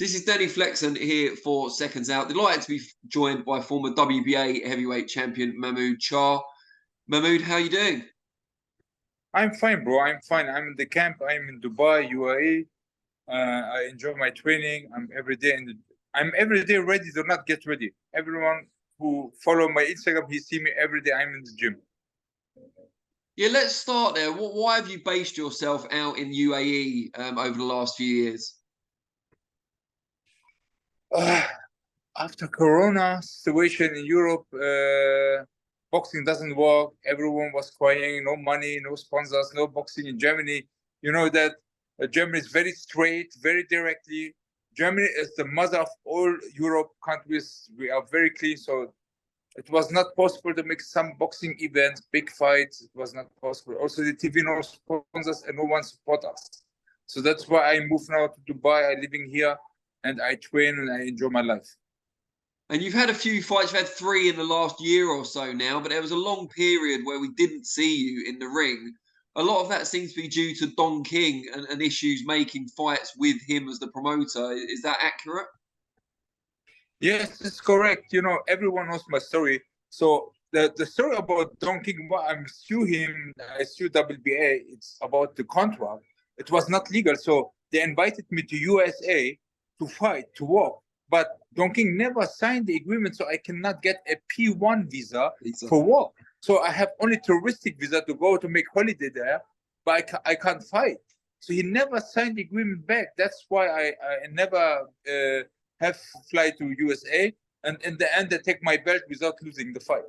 This is Danny Flexen here for Seconds Out. Delighted to be joined by former WBA heavyweight champion Mahmoud Charr. Mahmoud, how are you doing? I'm fine, bro. I'm fine. I'm in the camp. I'm in Dubai, UAE. I enjoy my training. I'm every day ready to not get ready. Everyone who follow my Instagram, he see me every day. I'm in the gym. Yeah, let's start there. Why have you based yourself out in UAE over the last few years? After Corona situation in Europe, boxing doesn't work. Everyone was crying, no money, no sponsors, no boxing in Germany. You know that Germany is very straight, very directly. Germany is the mother of all Europe countries. We are very clean, so it was not possible to make some boxing events, big fights. It was not possible. Also, the TV no sponsors and no one support us. So that's why I moved now to Dubai. I'm living here, and I train and I enjoy my life. And you've had a few fights. You've had 3 in the last year or so now, but there was a long period where we didn't see you in the ring. A lot of that seems to be due to Don King and issues making fights with him as the promoter. Is that accurate? Yes, it's correct. You know, everyone knows my story. So the story about Don King, well, I'm sue him, I sue WBA. It's about the contract. It was not legal. So they invited me to USA to fight, to work. But Don King never signed the agreement, so I cannot get a P1 visa for work. So I have only touristic visa to go to make holiday there, but I can't fight. So he never signed the agreement back. That's why I never have fly to USA, and in the end, they take my belt without losing the fight.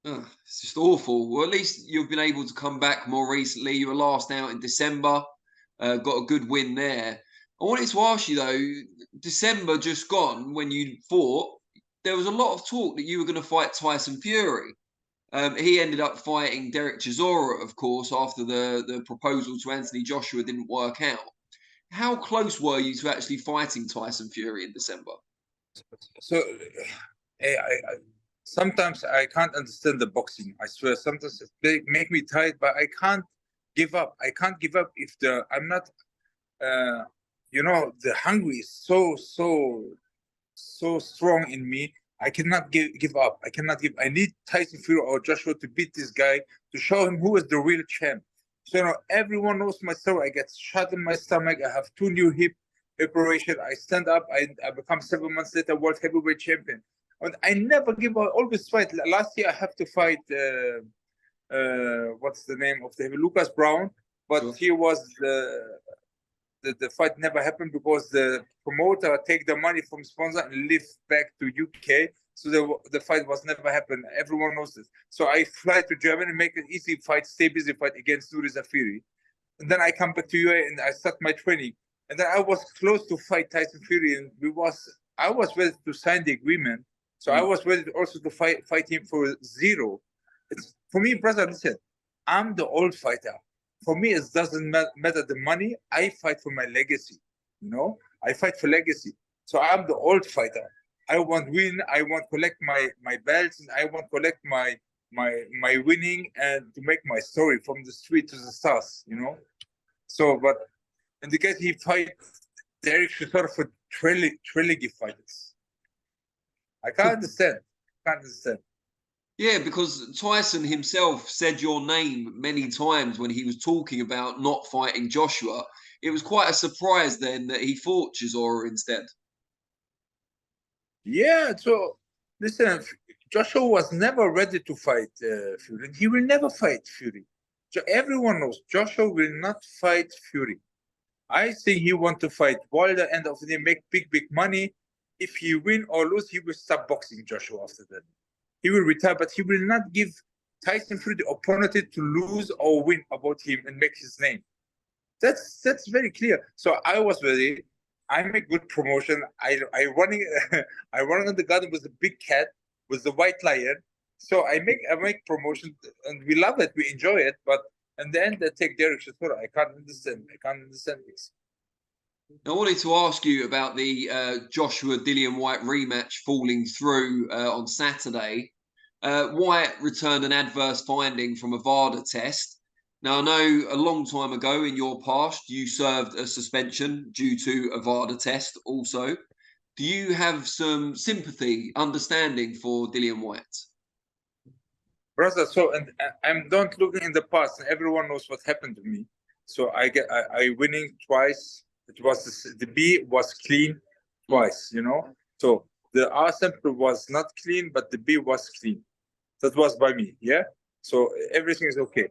Oh, it's just awful. Well, at least you've been able to come back more recently. You were last out in December, got a good win there. I wanted to ask you though, December just gone when you fought, there was a lot of talk that you were going to fight Tyson Fury. He ended up fighting Derek Chisora, of course, after the proposal to Anthony Joshua didn't work out. How close were you to actually fighting Tyson Fury in December? So, sometimes I can't understand the boxing. I swear, sometimes they make me tired, but I can't give up. I can't give up if I'm not. The hunger is so strong in me. I cannot give up. I cannot give. I need Tyson Fury or Joshua to beat this guy to show him who is the real champ. So everyone knows my story. I get shot in my stomach. I have 2 new hip operations. I stand up. I become 7 months later world heavyweight champion. And I never give up. Always fight. Last year I have to fight. What's the name of the Lucas Brown? But sure. He was the fight never happened because the promoter take the money from sponsor and leave back to UK. So the fight was never happened. Everyone knows this. So I fly to Germany, make an easy fight, stay busy fight against Nuri Zafiri. And then I come back to UAE and I start my training. And then I was close to fight Tyson Fury, and I was ready to sign the agreement. So I was ready also to fight him for 0. For me, brother, listen, I'm the old fighter. For me, it doesn't matter the money. I fight for my legacy. I fight for legacy. So I'm the old fighter. I want win. I want collect my belts, and I want collect my winning and to make my story from the street to the stars. So, but in the case he fight Derek Chisora for trilogy fighters, I can't understand. Yeah, because Tyson himself said your name many times when he was talking about not fighting Joshua. It was quite a surprise then that he fought Chisora instead. Yeah, so listen, Joshua was never ready to fight Fury. He will never fight Fury. So everyone knows Joshua will not fight Fury. I think he want to fight Wilder, end of the day, make big money. If he win or lose, he will stop boxing Joshua after that. He will retire, but he will not give Tyson Fury the opportunity to lose or win about him and make his name. That's very clear. So I was ready. I make good promotion. I running I run on the garden with a big cat, with the white lion. So I make promotion, and we love it. We enjoy it. But in the end, they take Derek Chisora. I can't understand this. I wanted to ask you about the Joshua Dillian White rematch falling through on Saturday. White returned an adverse finding from a VADA test. Now, I know a long time ago in your past, you served a suspension due to a VADA test also. Do you have some sympathy, understanding for Dillian White? Brother. So, and I'm don't looking in the past. And everyone knows what happened to me. So I winning twice. It was the B was clean twice. You know. So the R sample was not clean, but the B was clean. That was by me. Yeah. So everything is okay.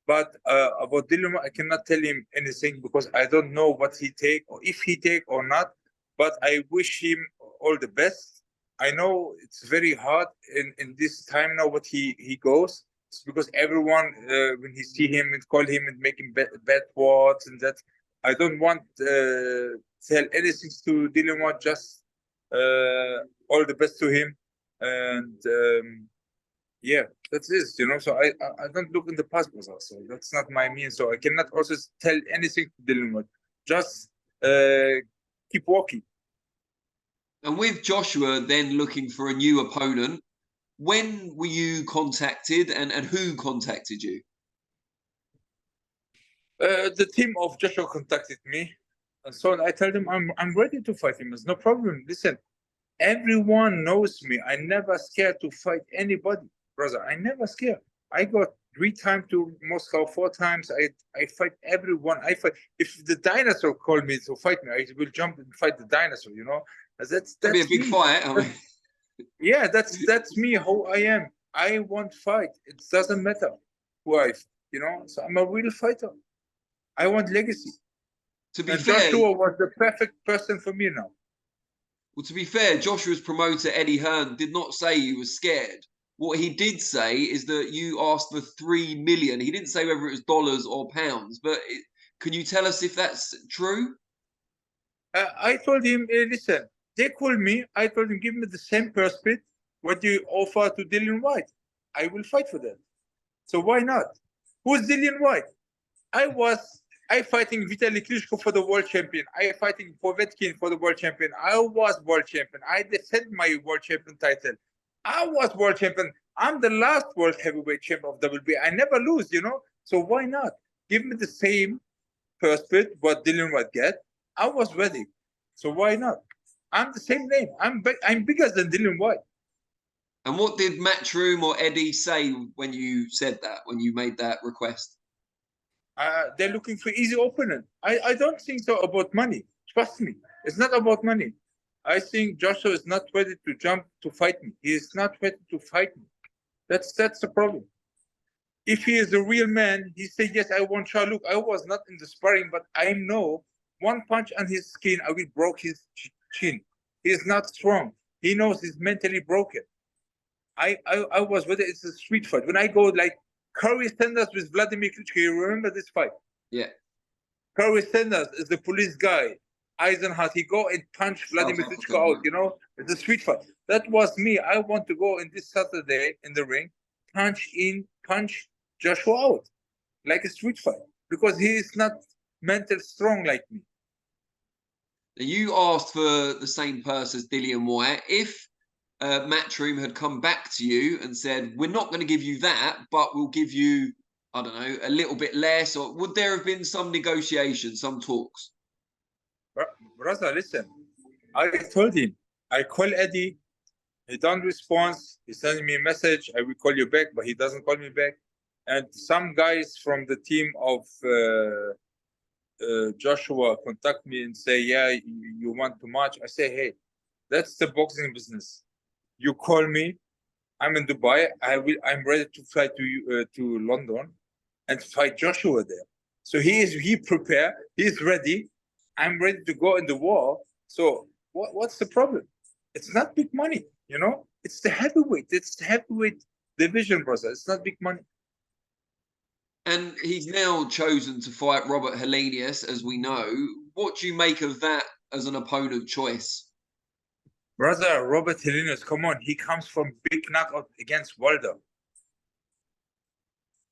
But about Dillian, I cannot tell him anything because I don't know what he take or if he take or not. But I wish him all the best. I know it's very hard in this time now. What he goes, it's because everyone when he see him and call him and make him bad words and that. I don't want tell anything to Dillian White. Just all the best to him, and yeah, that's it. You know, so I don't look in the past, so that's not my mean. So I cannot also tell anything to Dillian White. Just keep walking. And with Joshua then looking for a new opponent, when were you contacted and who contacted you? The team of Joshua contacted me, and so I told them I'm ready to fight him. There's no problem. Listen, everyone knows me. I never scared to fight anybody, brother. I never scared. I got 3 times to Moscow, 4 times. I fight everyone. I fight. If the dinosaur call me to fight me, I will jump and fight the dinosaur. You know, that's That'd be a big me. fight. I mean. Yeah, that's me. How I am. I want fight. It doesn't matter who I. You know, so I'm a real fighter. I want legacy. To be and fair, Joshua was the perfect person for me now. Well, to be fair, Joshua's promoter Eddie Hearn did not say he was scared. What he did say is that you asked for 3 million. He didn't say whether it was dollars or pounds, but can you tell us if that's true? I told him, listen, they called me. I told him, give me the same purse bid what you offer to Dillian White. I will fight for that. So why not? Who's Dillian White? I fighting Vitaly Klitschko for the world champion. I fighting Povetkin for the world champion. I was world champion. I defended my world champion title. I was world champion. I'm the last world heavyweight champion of WBA. I never lose, you know. So why not? Give me the same purse bid what Dillian White get. I was ready. So why not? I'm the same name. I'm bigger than Dillian White. And what did Matchroom or Eddie say when you said that, when you made that request? They're looking for easy opponent. I don't think so about money. Trust me. It's not about money. I think Joshua is not ready to jump to fight me. He is not ready to fight me. That's the problem. If he is a real man, he say, yes, I want Charr. Look, I was not in the sparring, but I know one punch on his skin, I will broke his chin. He is not strong. He knows he's mentally broken. I was ready. It's a street fight. When I go like Curry Sanders with Vladimir Klitschko, you remember this fight? Yeah. Curry Sanders is the police guy. Eisenhardt, he go and punch Vladimir Klitschko out, you know? It's a street fight. That was me. I want to go in this Saturday in the ring, punch Joshua out like a street fight because he is not mental strong like me. You asked for the same purse as Dillian White. If Matchroom had come back to you and said, we're not going to give you that, but we'll give you, I don't know, a little bit less, or would there have been some negotiation, some talks? Brother, listen, I told him, I call Eddie, he don't respond, he sends me a message, I will call you back, but he doesn't call me back. And some guys from the team of Joshua contact me and say, yeah, you want too much. I say, hey, that's the boxing business. You call me, I'm in Dubai. I'm ready to fly to London and fight Joshua there. So he prepared. He's ready. I'm ready to go in the war. So what's the problem? It's not big money, you know. It's the heavyweight. It's the heavyweight division, brother. It's not big money. And he's now chosen to fight Robert Helenius, as we know. What do you make of that as an opponent choice? Brother, Robert Helenius, come on. He comes from big knockout against Wilder.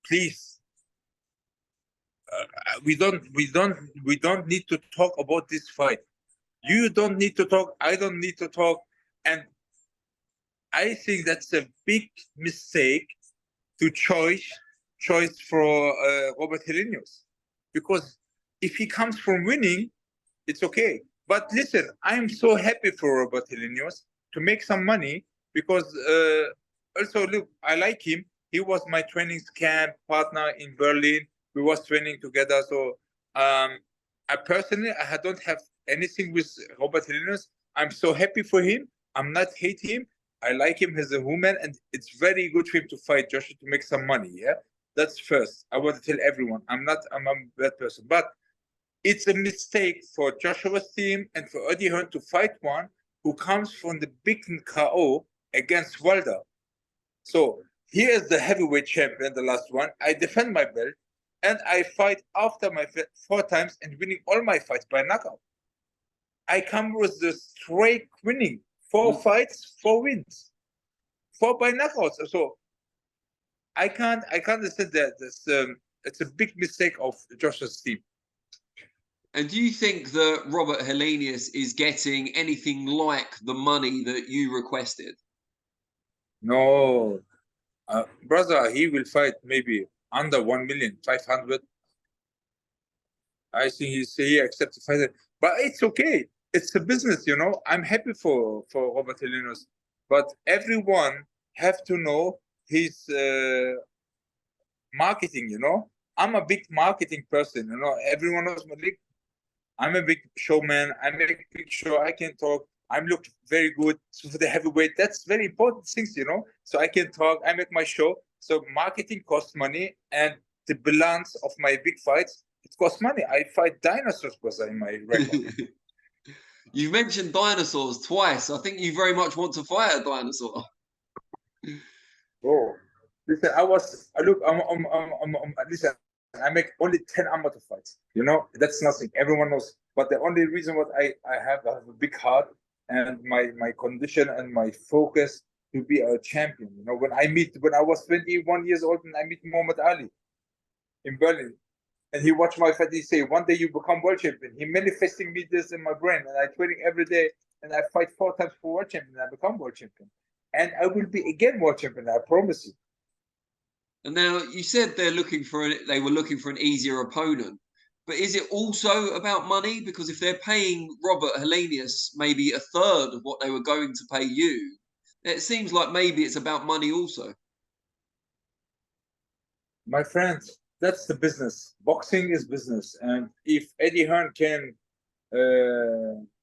Please. We don't need to talk about this fight. You don't need to talk. I don't need to talk. And I think that's a big mistake to choose choice for Robert Helenius, because if he comes from winning, it's okay. But listen, I'm so happy for Robert Helenius to make some money, because also, look, I like him. He was my training camp partner in Berlin. We was training together. So I personally, I don't have anything with Robert Helenius. I'm so happy for him. I'm not hate him. I like him as a woman, and it's very good for him to fight Joshua to make some money. Yeah, that's first. I want to tell everyone, I'm a bad person, but it's a mistake for Joshua's team and for Eddie Hearn to fight one who comes from the big KO against Wilder. So he is the heavyweight champion, the last one. I defend my belt, and I fight after my 4 times and winning all my fights by knockout. I come with the straight winning, 4 fights, 4 wins, 4 by knockouts. So I can't understand that. It's a big mistake of Joshua's team. And do you think that Robert Helenius is getting anything like the money that you requested? No, brother, he will fight maybe under 1,500,000. I think he accepts to fight it, but it's okay. It's a business, you know. I'm happy for Robert Helenius, but everyone have to know his marketing. You know, I'm a big marketing person. You know, everyone knows my league. I'm a big showman. I make a big show. I can talk. I look very good. So for the heavyweight, that's very important things, you know. So I can talk. I make my show. So marketing costs money, and the balance of my big fights, it costs money. I fight dinosaurs because in my record. You mentioned dinosaurs twice. I think you very much want to fight a dinosaur. Oh, listen, listen, I make only 10 amateur fights. You know, that's nothing. Everyone knows. But the only reason what I have a big heart and my condition and my focus to be a champion. You know, when I was 21 years old and I meet Muhammad Ali in Berlin, and he watched my fight, he say, one day you become world champion. He manifesting me this in my brain, and I training every day, and I fight 4 times for world champion, and I become world champion. And I will be again world champion, I promise you. And now you said they were looking for an easier opponent, but is it also about money? Because if they're paying Robert Helenius maybe a third of what they were going to pay you, it seems like maybe it's about money also. My friends, that's the business. Boxing is business, and if Eddie Hearn can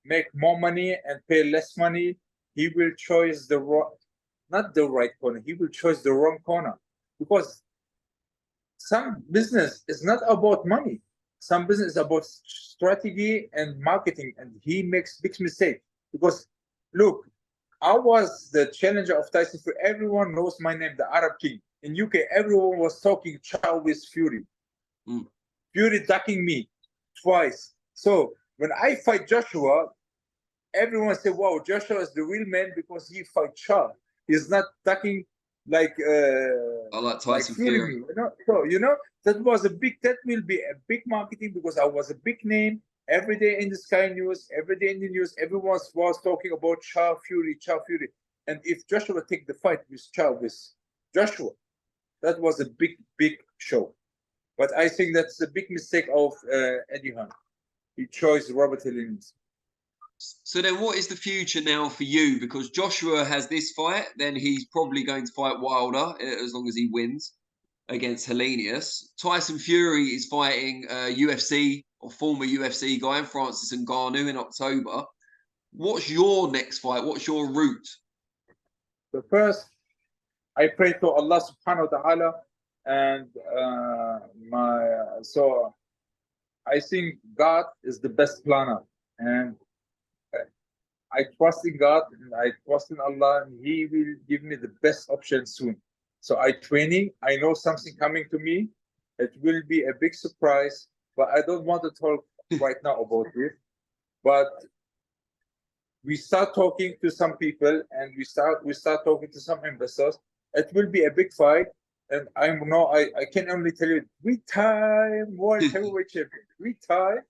make more money and pay less money, he will choose not the right corner. He will choose the wrong corner, because some business is not about money. Some business is about strategy and marketing, and he makes big mistake. Because look, I was the challenger of Tyson Fury. Everyone knows my name, the Arab King. In UK, everyone was talking Chow with Fury. Fury ducking me twice. So when I fight Joshua, everyone say, wow, Joshua is the real man because he fight Chow. He's not ducking like Tyson Fury. You know? So you know, that will be a big marketing, because I was a big name every day in the Sky News, every day in the news. Everyone was talking about Chow Fury. And if Joshua take the fight with Joshua, that was a big show. But I think that's a big mistake of Eddie Hearn. He chose Robert Helenius. So then what is the future now for you? Because Joshua has this fight, then he's probably going to fight Wilder, as long as he wins, against Helenius. Tyson Fury is fighting UFC or former UFC guy, Francis Ngannou, in October. What's your next fight? What's your route? So first, I pray to Allah subhanahu wa ta'ala, and so I think God is the best planner, and I trust in God and I trust in Allah, and He will give me the best option soon. So I know something coming to me. It will be a big surprise, but I don't want to talk right now about it. But we start talking to some people, and we start talking to some investors. It will be a big fight, and I can only tell you, world heavyweight champion,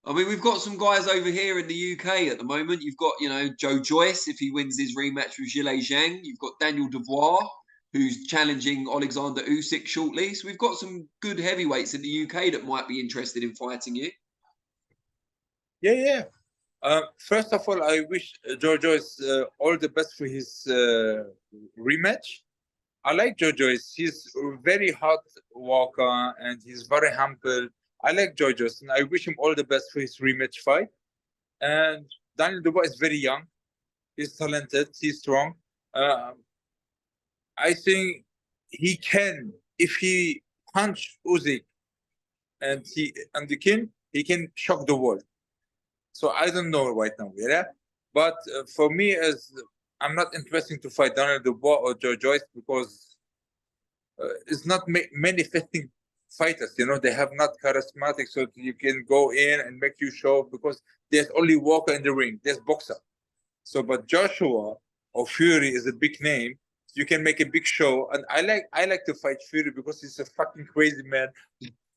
I mean, we've got some guys over here in the UK at the moment. You've got, Joe Joyce, if he wins his rematch with Zhilei Zhang. You've got Daniel Dubois. who's challenging Alexander Usyk shortly. So we've got some good heavyweights in the UK that might be interested in fighting you. Yeah. First of all, I wish Joe Joyce all the best for his rematch. I like Joe Joyce. He's a very hard worker and he's very humble. I like Joe Joyce and I wish him all the best for his rematch fight. And Daniel Dubois is very young. He's talented. He's strong. I think he can, if he punch Usyk and he can shock the world. So I don't know right now, yeah. But for me, as I'm not interested to fight Daniel Dubois or Joe Joyce because it's not many fighting fighters. You know, they have not charismatic, so you can go in and make you show because there's only Walker in the ring. There's boxer. So, but Joshua or Fury is a big name. You can make a big show, and I like to fight Fury because he's a fucking crazy man.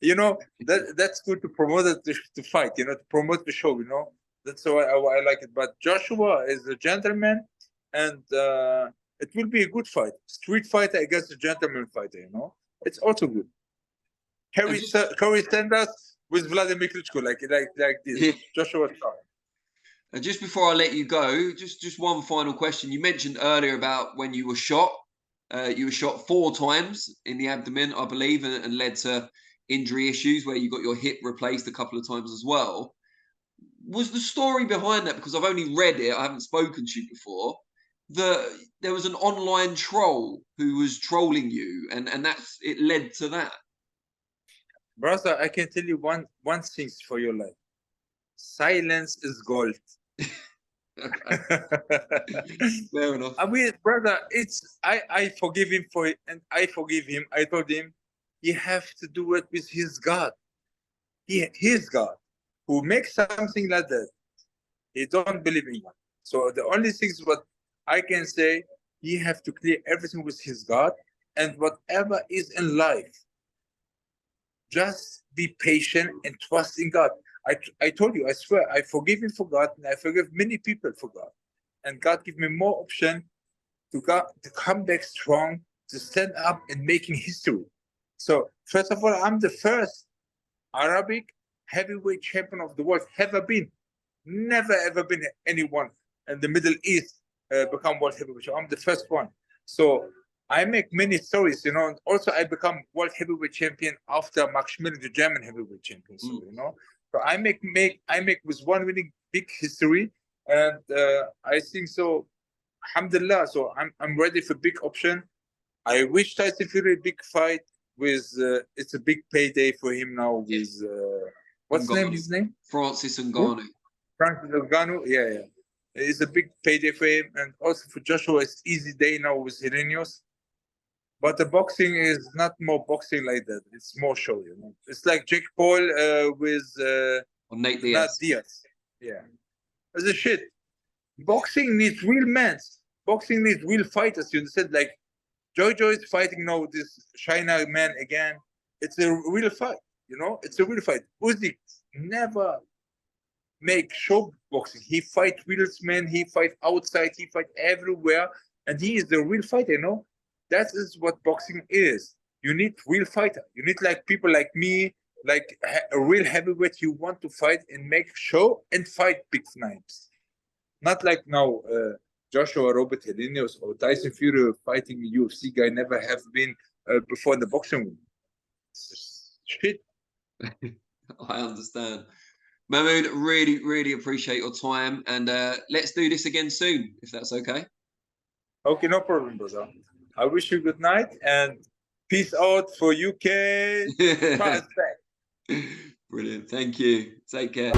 You know, that's good to promote it to fight, you know, to promote the show, you know. That's why I like it. But Joshua is a gentleman, and it will be a good fight. Street fighter against a gentleman fighter, you know. It's also good. Corey Sanders with Vladimir Klitschko, like this. Yeah. Joshua Charr. And just before I let you go, just one final question. You mentioned earlier about when you were shot. You were shot 4 times in the abdomen, I believe, and led to injury issues where you got your hip replaced a couple of times as well. Was the story behind that, because I've only read it, I haven't spoken to you before, that there was an online troll who was trolling you and it led to that? Brother, I can tell you one thing for your life. Silence is gold. Fair enough. I mean, brother, I forgive him for it, and I forgive him. I told him he have to do it with his God. His God who makes something like that. He don't believe in God. So the only things what I can say, he have to clear everything with his God, and whatever is in life, just be patient and trust in God. I told you, I swear, I forgive him for God, and I forgive many people for God. And God give me more option to come back strong, to stand up and making history. So first of all, I'm the first Arabic heavyweight champion of the world. Ever been? Never ever been anyone in the Middle East become world heavyweight. I'm the first one. So I make many stories, you know. And also, I become world heavyweight champion after Max Schmeling, the German heavyweight champion. So you know, so I make with one winning big history, and I think so. Alhamdulillah. So I'm ready for big option. I wish Tyson Fury a big fight with. It's a big payday for him now with what's his name? Francis Ngannou. Francis Ngannou. Yeah. It's a big payday for him, and also for Joshua, it's easy day now with Helenius. But the boxing is not more boxing like that. It's more show, you know. It's like Jake Paul with Nate Diaz. Yeah. As a shit. Boxing needs real men. Boxing needs real fighters. You understand? Like Joe is fighting now this China man again. It's a real fight, you know? It's a real fight. Usyk never make show boxing. He fight real men, he fight outside, he fight everywhere, and he is the real fighter, you know? That is what boxing is. You need real fighter. You need like people like me, like a real heavyweight you want to fight and make show and fight big names. Not like now Joshua, Robert Helenius or Tyson Fury fighting a UFC guy never have been before the boxing room. Shit. I understand. Mahmoud, really appreciate your time, and let's do this again soon, if that's okay. Okay, no problem, brother. I wish you good night and peace out for UK. Brilliant. Thank you. Take care.